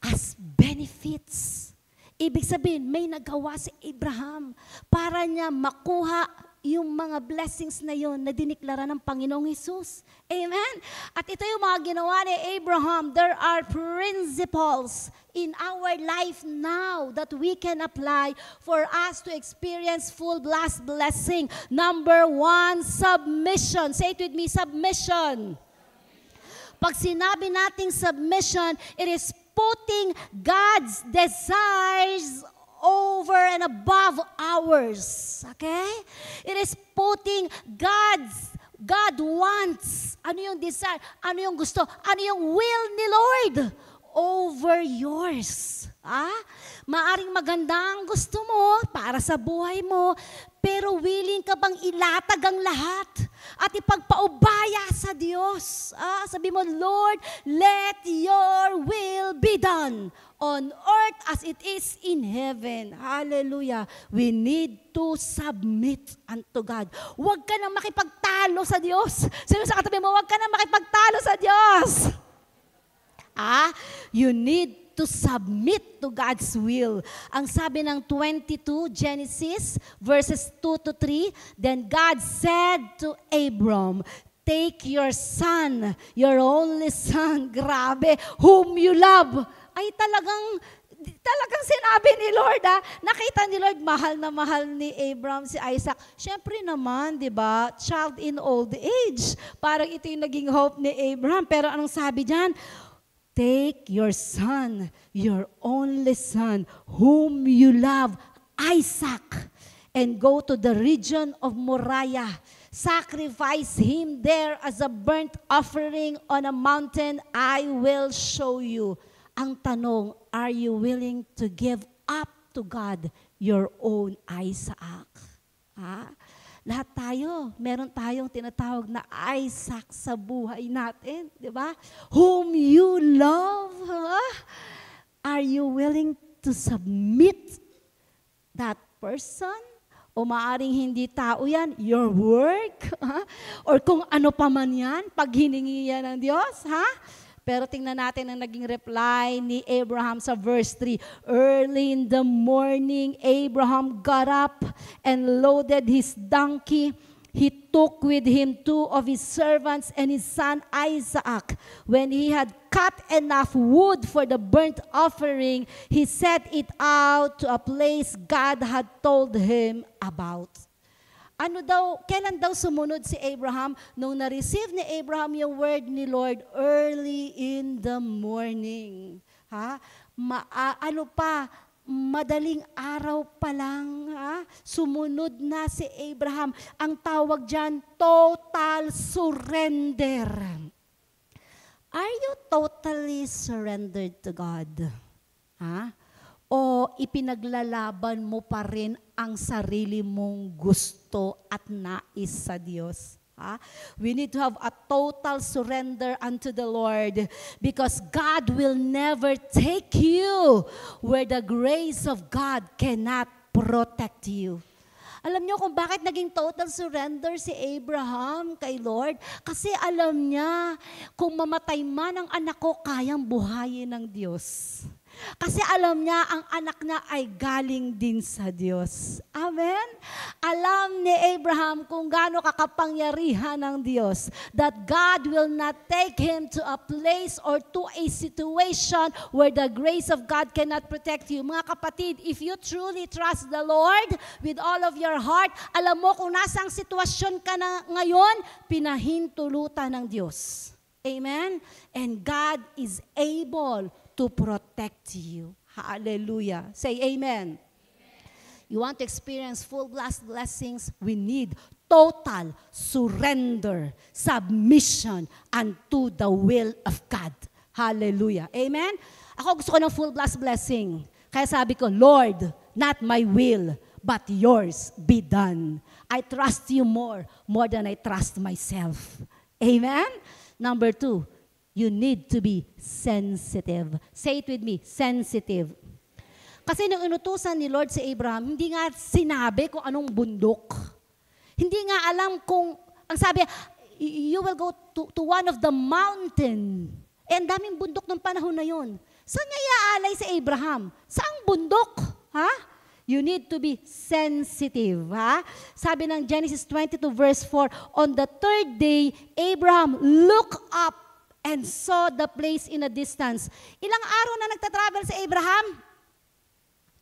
A: As benefits. Ibig sabihin, may nagawa si Abraham para niya makuha yung mga blessings na yon na diniklara ng Panginoong Hesus. Amen? At ito yung mga ginawa ni Abraham. There are principles in our life now that we can apply for us to experience full blast blessing. Number 1, submission. Say it with me, submission. Pag sinabi nating submission, it is putting God's desires over and above ours. Okay? It is putting God wants. Ano yung desire? Ano yung gusto? Ano yung will ni Lord over yours? Maaring maganda ang gusto mo para sa buhay mo, pero willing ka bang ilatag ang lahat at ipagpaubaya sa Diyos? Sabi mo, Lord, let your will be done on earth as it is in heaven. Hallelujah. We need to submit unto God. Huwag ka nang makipagtalo sa Diyos. Sino sa katabi mo, huwag ka nang makipagtalo sa Diyos. You need to submit to God's will. Ang sabi ng 22, Genesis, verses 2 to 3, then God said to Abram, take your son, your only son, grabe, whom you love. Ay talagang sinabi ni Lord, nakita ni Lord, mahal na mahal ni Abraham si Isaac. Siyempre naman, di ba, child in old age. Parang ito yung naging hope ni Abraham. Pero anong sabi diyan? Take your son, your only son, whom you love, Isaac, and go to the region of Moriah. Sacrifice him there as a burnt offering on a mountain I will show you. Ang tanong, are you willing to give up to God your own Isaac? Lahat tayo, meron tayong tinatawag na Isaac sa buhay natin, di ba? Whom you love. Are you willing to submit that person? O maaring hindi tao yan, your work, or kung ano pa man yan, pag hiningi yan ng Diyos, Pero tingnan natin ang naging reply ni Abraham sa verse 3. Early in the morning, Abraham got up and loaded his donkey. He took with him 2 of his servants and his son Isaac. When he had cut enough wood for the burnt offering, he set it out to a place God had told him about. Kailan daw sumunod si Abraham? Nung na-receive ni Abraham yung word ni Lord early in the morning. Madaling araw pa lang, sumunod na si Abraham. Ang tawag dyan, total surrender. Are you totally surrendered to God? O ipinaglalaban mo pa rin ang sarili mong gusto at nais sa Diyos? We need to have a total surrender unto the Lord because God will never take you where the grace of God cannot protect you. Alam niyo kung bakit naging total surrender si Abraham kay Lord? Kasi alam niya, kung mamatay man ang anak ko, kayang buhayin ng Diyos. Kasi alam niya, ang anak niya ay galing din sa Diyos. Amen? Alam ni Abraham kung gaano kakapangyarihan ng Diyos, that God will not take him to a place or to a situation where the grace of God cannot protect you. Mga kapatid, if you truly trust the Lord with all of your heart, alam mo kung nasang sitwasyon ka na ngayon, pinahintulutan ng Diyos. Amen? And God is able to protect you. Hallelujah. Say amen. You want to experience full blessings? We need total surrender, submission unto the will of God. Hallelujah. Amen? Ako gusto ko ng full blessing. Kaya sabi ko, Lord, not my will, but yours be done. I trust you more than I trust myself. Amen? Number 2, you need to be sensitive. Say it with me, sensitive. Kasi nung inutusan ni Lord si Abraham, hindi nga sinabi kung anong bundok. Hindi nga alam kung, ang sabi, you will go to one of the mountain. Eh, ang daming bundok ng panahon na yun. Saan niya iaalay si Abraham? Saang bundok? You need to be sensitive. Sabi ng Genesis 22 verse 4, on the third day, Abraham looked up and saw the place in a distance. Ilang araw na nagtatravel si Abraham?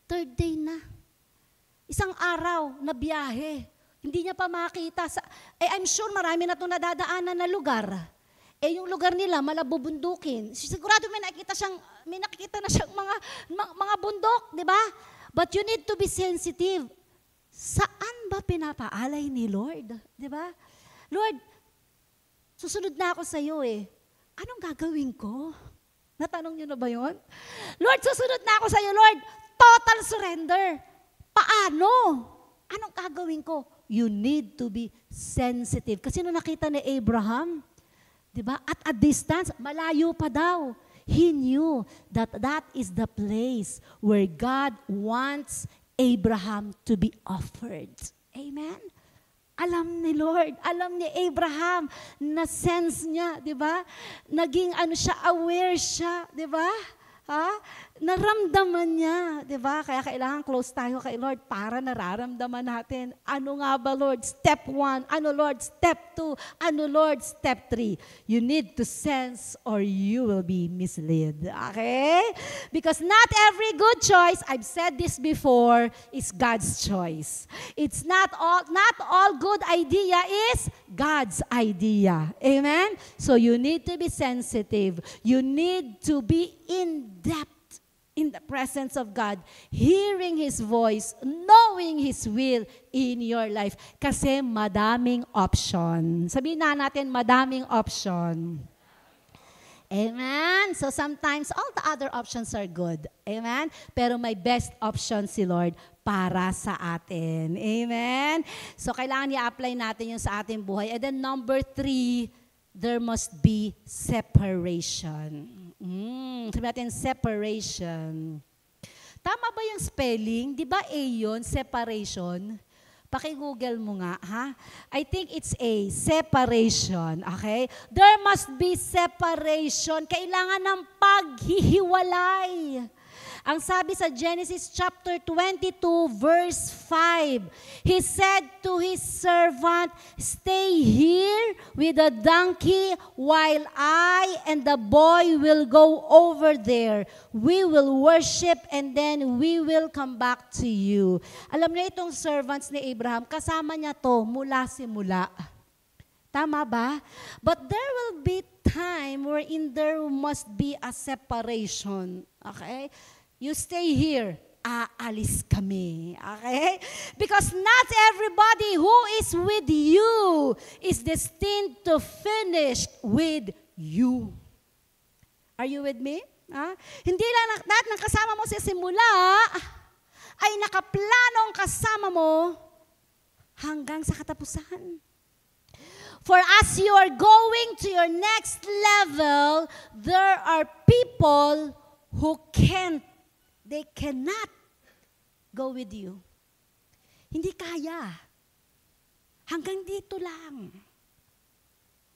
A: Third day na. Isang araw na biyahe. Hindi niya pa makita. I'm sure marami na itong nadadaanan na lugar. Yung lugar nila, malabubundukin. Sigurado may nakikita na siyang mga bundok, di ba? But you need to be sensitive. Saan ba pinapaalay ni Lord? Di ba? Lord, susunod na ako sa iyo Anong gagawin ko? Natanong niyo na ba yun? Lord, susunod na ako sa iyo, Lord. Total surrender. Paano? Anong gagawin ko? You need to be sensitive. Kasi nung nakita ni Abraham, di ba, at a distance, malayo pa daw. He knew that that is the place where God wants Abraham to be offered. Amen? Alam ni Lord, alam ni Abraham, na sense niya, di ba? Naging aware siya, di ba? Naramdaman niya, di ba? Kaya kailangan close tayo kay Lord para nararamdaman natin. Ano nga ba, Lord? Step 1. Ano, Lord? Step 2. Ano, Lord? Step 3. You need to sense or you will be misled. Okay? Because not every good choice, I've said this before, is God's choice. It's not all good idea is God's idea. Amen? So you need to be sensitive. You need to be in depth in the presence of God, hearing His voice, knowing His will in your life. Kasi madaming option. Sabihin na natin, madaming option. Amen? So sometimes all the other options are good. Amen? Pero may best option si Lord para sa atin. Amen? So kailangan i-apply natin yung sa ating buhay. And then number 3, there must be separation. Sabi natin, separation. Tama ba yung spelling? Di ba A yun, separation? Paki-google mo nga, ha? I think it's A, separation, okay? There must be separation. Kailangan ng paghihiwalay. Ang sabi sa Genesis chapter 22 verse 5, he said to his servant, "Stay here with the donkey while I and the boy will go over there. We will worship and then we will come back to you." Alam niyo itong servants ni Abraham, kasama niya to mula simula. Tama ba? But there will be time wherein there must be a separation. Okay? You stay here. Aalis kami. Okay? Because not everybody who is with you is destined to finish with you. Are you with me? Hindi lang lahat ng kasama mo sa simula ay nakaplanong kasama mo hanggang sa katapusan. For as you are going to your next level, there are people who they cannot go with you. Hindi kaya. Hanggang dito lang.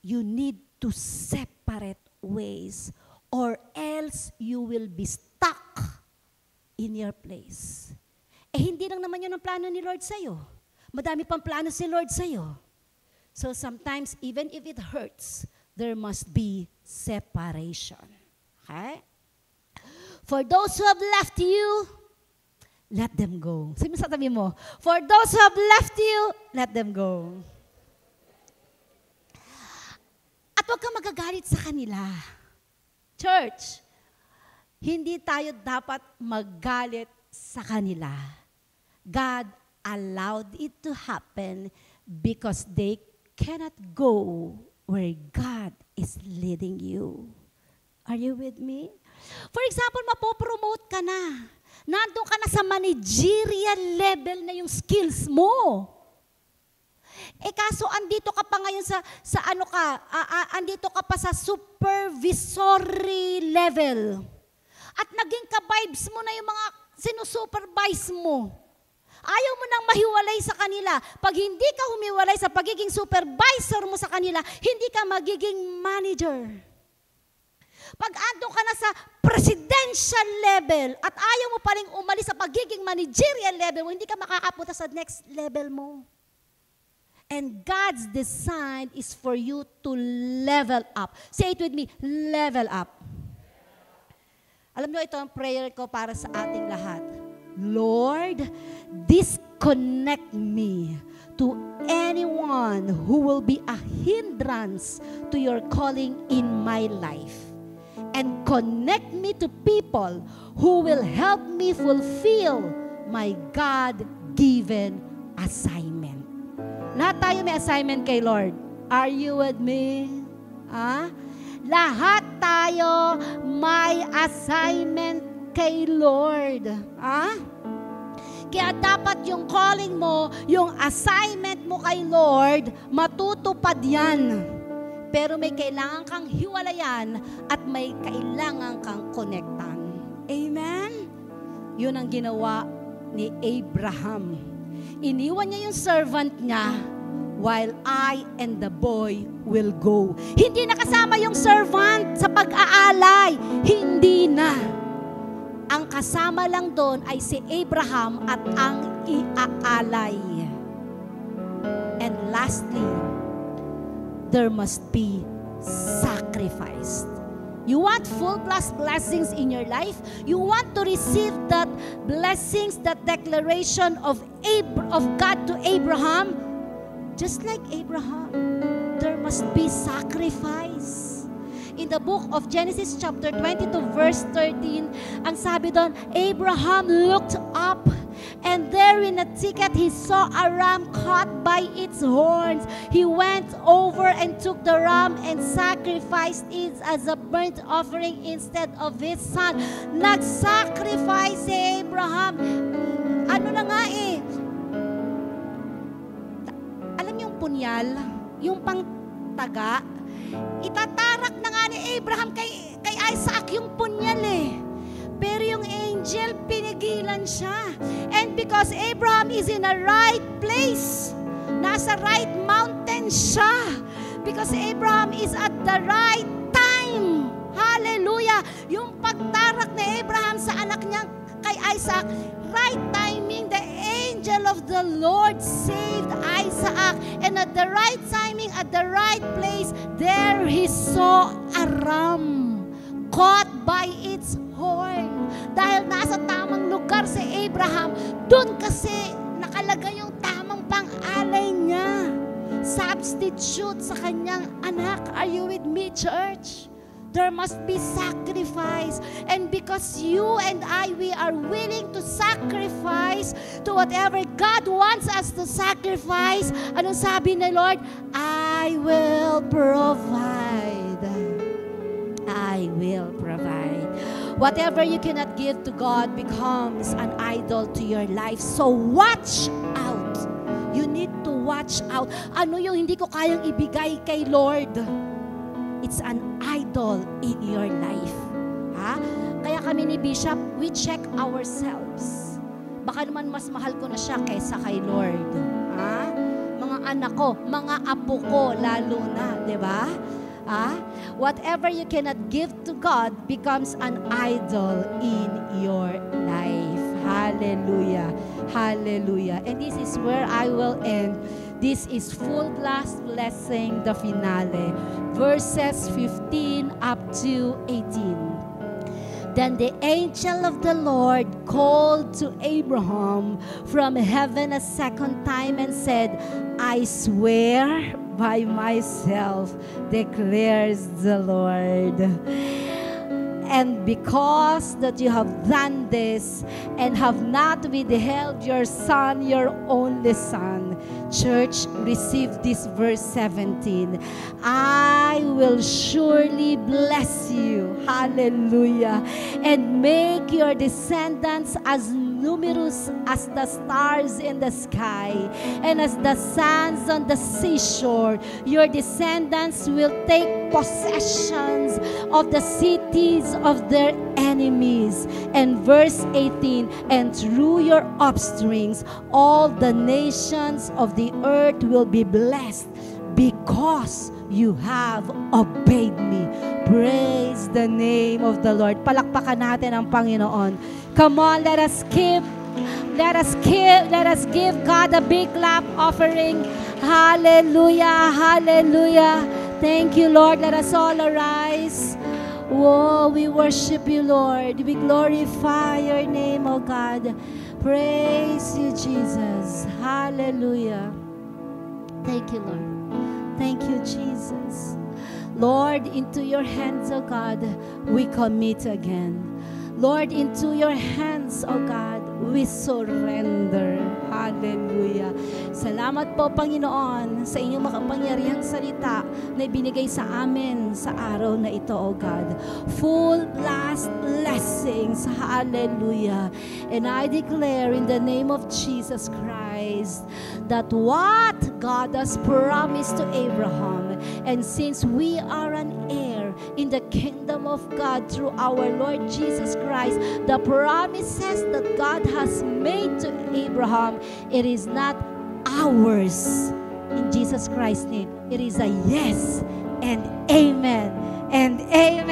A: You need to separate ways or else you will be stuck in your place. Hindi lang naman yun ang plano ni Lord sa'yo. Madami pang plano si Lord sa'yo. So sometimes, even if it hurts, there must be separation. Okay? For those who have left you, let them go. Sabi mo, for those who have left you, let them go. At huwag kang magagalit sa kanila. Church, hindi tayo dapat magalit sa kanila. God allowed it to happen because they cannot go where God is leading you. Are you with me? For example, mapopromote ka na. Nandun ka na sa managerial level na yung skills mo. Kaso andito ka pa ngayon andito ka pa sa supervisory level. At naging ka-vibes mo na yung mga sinusupervise mo. Ayaw mo nang mahiwalay sa kanila. Pag hindi ka humiwalay sa pagiging supervisor mo sa kanila, hindi ka magiging manager. Pag andun ka na sa presidential level at ayaw mo pa rin umalis sa pagiging managerial level, hindi ka makakapunta sa next level mo. And God's design is for you to level up. Say it with me, level up. Alam niyo, ito ang prayer ko para sa ating lahat. Lord, disconnect me to anyone who will be a hindrance to your calling in my life. And connect me to people who will help me fulfill my God-given assignment. Lahat tayo may assignment kay Lord. Are you with me? Lahat tayo may assignment kay Lord. Kaya dapat yung calling mo, yung assignment mo kay Lord, matutupad yan. Pero may kailangan kang hiwalayan at may kailangan kang konektan. Amen? Yun ang ginawa ni Abraham. Iniwan niya yung servant niya while I and the boy will go. Hindi nakasama yung servant sa pag-aalay. Hindi na. Ang kasama lang doon ay si Abraham at ang iaalay. And lastly, there must be sacrifice. You want full plus blessings in your life? You want to receive that blessings, that declaration of God to Abraham? Just like Abraham, there must be sacrifice. In the book of Genesis chapter 22 verse 13, ang sabi doon, Abraham looked up and there in a thicket he saw a ram caught by its horns. He went over and took the ram and sacrificed it as a burnt offering instead of his son. Nag-sacrifice si Abraham. Ano na nga alam yung punyal, yung pangtaga, itatarak na nga ni Abraham kay Isaac yung punyal Pero yung angel, pinigilan siya. And because Abraham is in a right place, nasa right mountain siya. Because Abraham is at the right time. Hallelujah! Yung pagtarak ni Abraham sa anak niyang kay Isaac, right timing, the angel of the Lord saved Isaac. And at the right timing, at the right place, there he saw a ram caught by its horn. Dahil nasa tamang lugar si Abraham, doon kasi nakalagay yung tamang pang-alay niya. Substitute sa kanyang anak. Are you with me, church? There must be sacrifice. And because you and I, we are willing to sacrifice to whatever God wants us to sacrifice, anong sabi ni Lord? I will provide. I will provide. Whatever you cannot give to God becomes an idol to your life. So watch out. You need to watch out. Ano yung hindi ko kayang ibigay kay Lord? It's an idol in your life. Ha? Kaya kami ni Bishop, we check ourselves. Baka naman mas mahal ko na siya kaysa kay Lord. Ha? Mga anak ko, mga apo ko, lalo na, di ba? Whatever you cannot give to God becomes an idol in your life. Hallelujah. Hallelujah. And this is where I will end. This is full blast blessing, the finale. Verses 15 up to 18. Then the angel of the Lord called to Abraham from heaven a second time and said, I swear by myself, declares the Lord. And because that you have done this and have not withheld your son, your only son, church, receive this verse 17. I will surely bless you, hallelujah, and make your descendants as numerous as the stars in the sky and as the sands on the seashore. Your descendants will take possessions of the cities of their enemies. And verse 18, and through your offsprings all the nations of the earth will be blessed because you have obeyed me. Praise the name of the Lord. Palakpakan natin ang Panginoon. Come on, let us give God a big clap offering. Hallelujah, hallelujah. Thank you, Lord. Let us all arise. Whoa, we worship you, Lord. We glorify your name, oh God. Praise you, Jesus. Hallelujah. Thank you, Lord. Thank you, Jesus. Lord, into your hands, oh God, we commit again. Lord, into your hands, oh God, we surrender. Hallelujah. Salamat po, Panginoon, sa inyong makapangyarihang salita na ibinigay sa amin sa araw na ito, oh God. Full blast blessings. Hallelujah. And I declare in the name of Jesus Christ that what God has promised to Abraham, and since we are an heir in the kingdom of God through our Lord Jesus Christ, the promises that God has made to Abraham, it is not ours. In Jesus Christ's name, it is a yes and amen and amen.